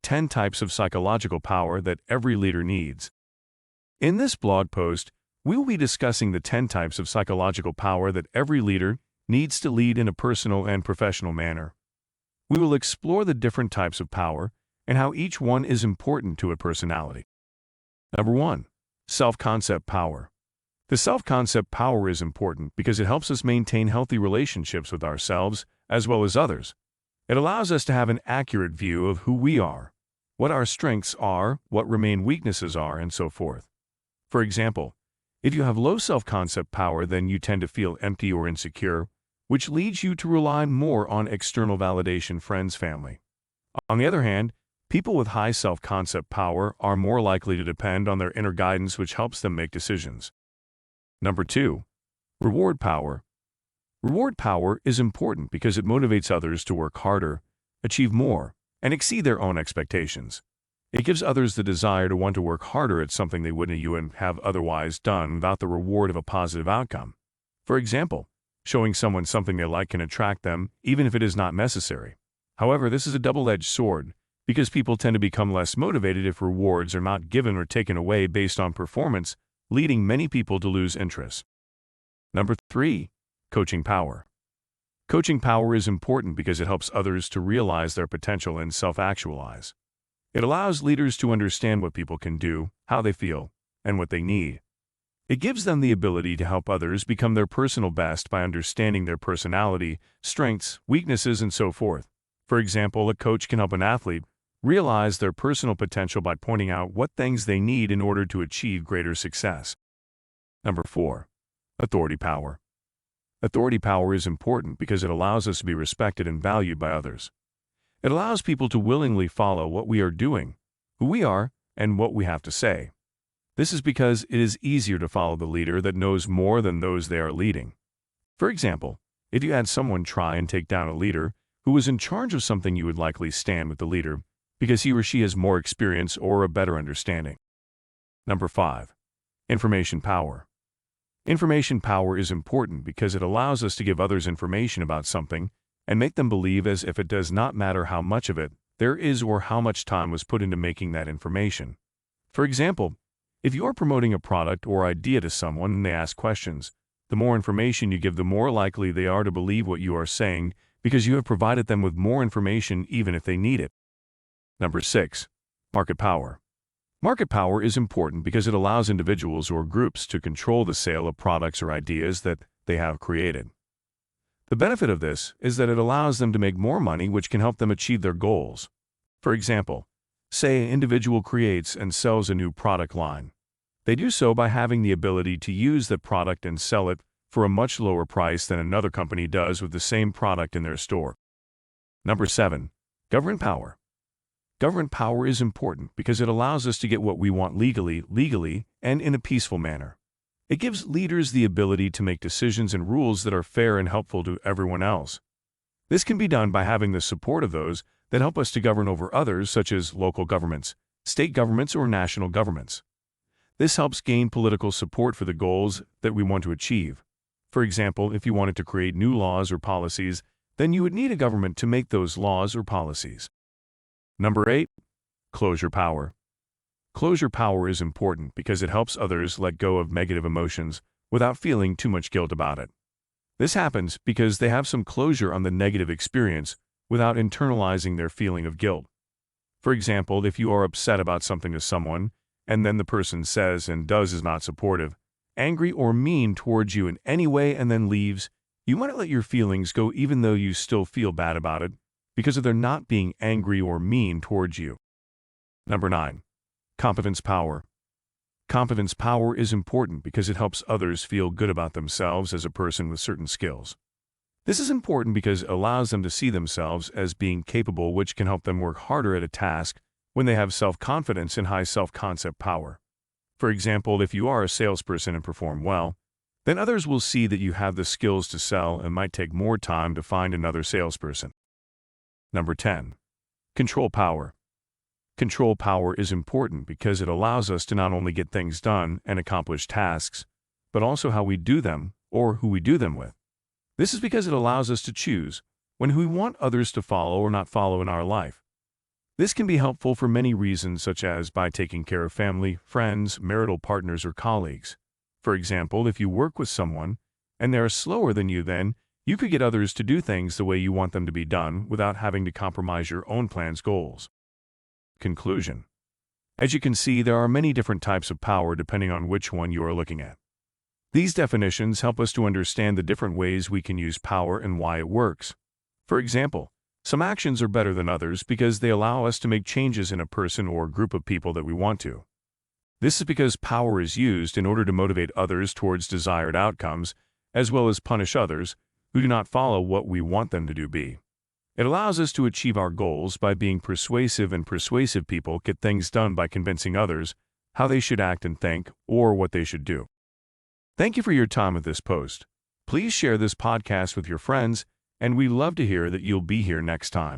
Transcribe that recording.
10 types of psychological power that every leader needs. In this blog post, we will be discussing the 10 types of psychological power that every leader needs to lead in a personal and professional manner. We will explore the different types of power and how each one is important to a personality. Number 1. Self-concept power. The self-concept power is important because it helps us maintain healthy relationships with ourselves as well as others. It allows us to have an accurate view of who we are, what our strengths are, what remaining weaknesses are, and so forth. For example, if you have low self-concept power, then you tend to feel empty or insecure, which leads you to rely more on external validation, friends, family. On the other hand, people with high self-concept power are more likely to depend on their inner guidance, which helps them make decisions. Number 2. Reward power. Reward power is important because it motivates others to work harder, achieve more, and exceed their own expectations. It gives others the desire to want to work harder at something they wouldn't have otherwise done without the reward of a positive outcome. For example, showing someone something they like can attract them, even if it is not necessary. However, this is a double-edged sword, because people tend to become less motivated if rewards are not given or taken away based on performance, leading many people to lose interest. Number 3. Coaching power. Coaching power is important because it helps others to realize their potential and self-actualize. It allows leaders to understand what people can do, how they feel, and what they need. It gives them the ability to help others become their personal best by understanding their personality, strengths, weaknesses, and so forth. For example, a coach can help an athlete realize their personal potential by pointing out what things they need in order to achieve greater success. Number 4. Authority power. Authority power is important because it allows us to be respected and valued by others. It allows people to willingly follow what we are doing, who we are, and what we have to say. This is because it is easier to follow the leader that knows more than those they are leading. For example, if you had someone try and take down a leader who was in charge of something, you would likely stand with the leader because he or she has more experience or a better understanding. Number 5. Information power. Information power is important because it allows us to give others information about something and make them believe as if it does not matter how much of it there is or how much time was put into making that information. For example, if you are promoting a product or idea to someone and they ask questions, the more information you give, the more likely they are to believe what you are saying because you have provided them with more information even if they need it. Number 6. Market power. Market power is important because it allows individuals or groups to control the sale of products or ideas that they have created. The benefit of this is that it allows them to make more money, which can help them achieve their goals. For example, say an individual creates and sells a new product line. They do so by having the ability to use the product and sell it for a much lower price than another company does with the same product in their store. Number 7. Government power. Government power is important because it allows us to get what we want legally, and in a peaceful manner. It gives leaders the ability to make decisions and rules that are fair and helpful to everyone else. This can be done by having the support of those that help us to govern over others, such as local governments, state governments, or national governments. This helps gain political support for the goals that we want to achieve. For example, if you wanted to create new laws or policies, then you would need a government to make those laws or policies. Number 8. Closure power. Closure power is important because it helps others let go of negative emotions without feeling too much guilt about it. This happens because they have some closure on the negative experience without internalizing their feeling of guilt. For example, if you are upset about something to someone, and then the person says and does is not supportive, angry, or mean towards you in any way and then leaves, you might let your feelings go even though you still feel bad about it, because of their not being angry or mean towards you. Number 9. Competence power. Competence power is important because it helps others feel good about themselves as a person with certain skills. This is important because it allows them to see themselves as being capable, which can help them work harder at a task when they have self-confidence and high self-concept power. For example, if you are a salesperson and perform well, then others will see that you have the skills to sell and might take more time to find another salesperson. Number 10. Control power. Control power is important because it allows us to not only get things done and accomplish tasks, but also how we do them or who we do them with. This is because it allows us to choose when we want others to follow or not follow in our life. This can be helpful for many reasons, such as by taking care of family, friends, marital partners, or colleagues. For example, if you work with someone and they are slower than you, then you could get others to do things the way you want them to be done without having to compromise your own plan's goals. Conclusion. As you can see, there are many different types of power depending on which one you are looking at. These definitions help us to understand the different ways we can use power and why it works. For example, some actions are better than others because they allow us to make changes in a person or group of people that we want to. This is because power is used in order to motivate others towards desired outcomes, as well as punish others who do not follow what we want them to be. It allows us to achieve our goals by being persuasive, and persuasive people get things done by convincing others how they should act and think, or what they should do. Thank you for your time with this post. Please share this podcast with your friends, and we love to hear that you'll be here next time.